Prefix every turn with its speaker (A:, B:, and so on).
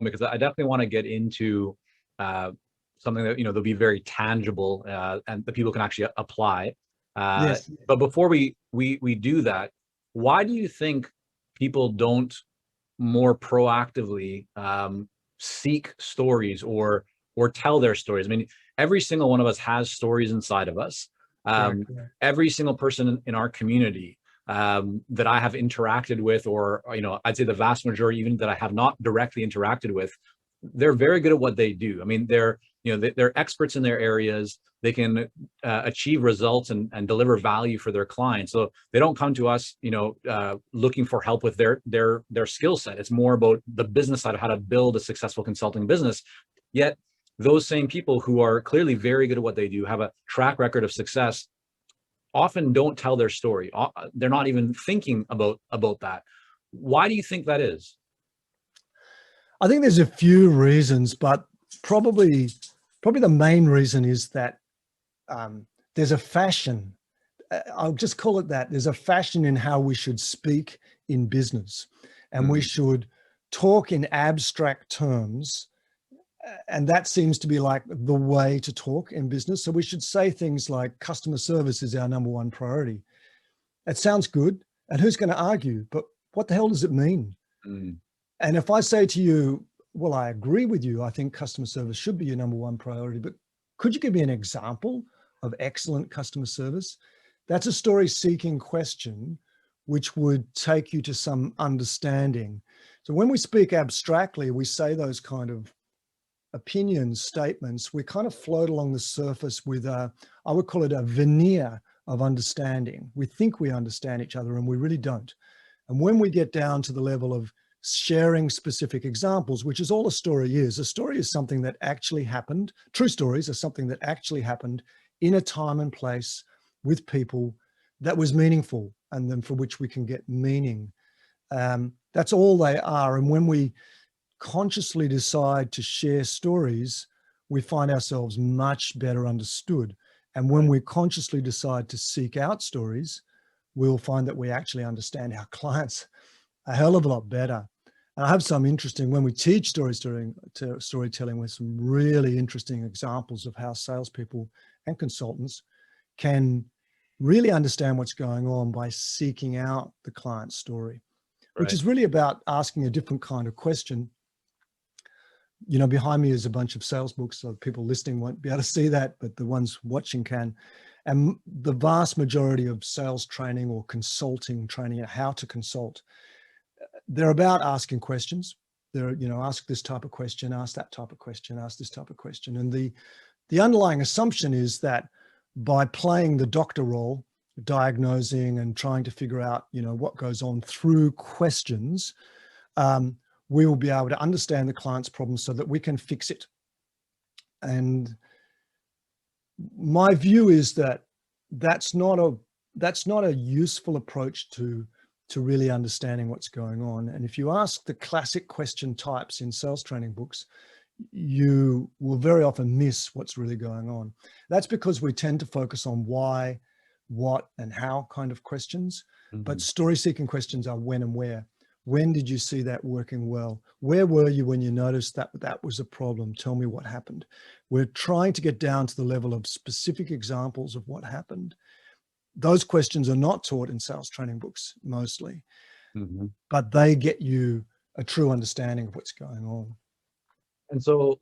A: because I definitely want to get into uh, something that that'll be very tangible and that people can actually apply.
B: Yes.
A: But before we do that, why do you think people don't more proactively seek stories or tell their stories? I mean, every single one of us has stories inside of us.
B: Correct.
A: Um, every single person in our community that I have interacted with, or I'd say the vast majority, even that I have not directly interacted with, they're very good at what they do. I mean, they're experts in their areas. They can achieve results and deliver value for their clients. So they don't come to us, looking for help with their skill set. It's more about the business side of how to build a successful consulting business. Yet those same people who are clearly very good at what they do, have a track record of success, often don't tell their story. They're not even thinking about that. Why do you think that is?
B: I think there's a few reasons, but probably the main reason is that there's a fashion. I'll just call it that. There's a fashion in how we should speak in business, and we should talk in abstract terms. And that seems to be like the way to talk in business. So we should say things like customer service is our number one priority. It sounds good. And who's going to argue? But what the hell does it mean?
A: Mm.
B: And if I say to you, well, I agree with you, I think customer service should be your number one priority, but could you give me an example of excellent customer service? That's a story seeking question, which would take you to some understanding. So when we speak abstractly, we say those kind of opinions, statements, we kind of float along the surface with I would call it a veneer of understanding. We think we understand each other and we really don't. And when we get down to the level of sharing specific examples, which is all a story is something that actually happened. True stories are something that actually happened in a time and place with people that was meaningful and then for which we can get meaning. That's all they are. And when we consciously decide to share stories, we find ourselves much better understood. And when we consciously decide to seek out stories, we'll find that we actually understand our clients a hell of a lot better. And I have some interesting, when we teach storytelling with some really interesting examples of how salespeople and consultants can really understand what's going on by seeking out the client's story, which is really about asking a different kind of question. Behind me is a bunch of sales books, so people listening won't be able to see that, but the ones watching can. And the vast majority of sales training or consulting training, how to consult, they're about asking questions. They're, ask this type of question, ask that type of question, ask this type of question. And the underlying assumption is that by playing the doctor role, diagnosing and trying to figure out, what goes on through questions, we will be able to understand the client's problem so that we can fix it. And my view is that that's not a useful approach to really understanding what's going on. And if you ask the classic question types in sales training books, you will very often miss what's really going on. That's because we tend to focus on why, what, and how kind of questions, but story-seeking questions are when and where. When did you see that working well? Where were you when you noticed that that was a problem? Tell me what happened. We're trying to get down to the level of specific examples of what happened. Those questions are not taught in sales training books mostly, but they get you a true understanding of what's going on.
A: And so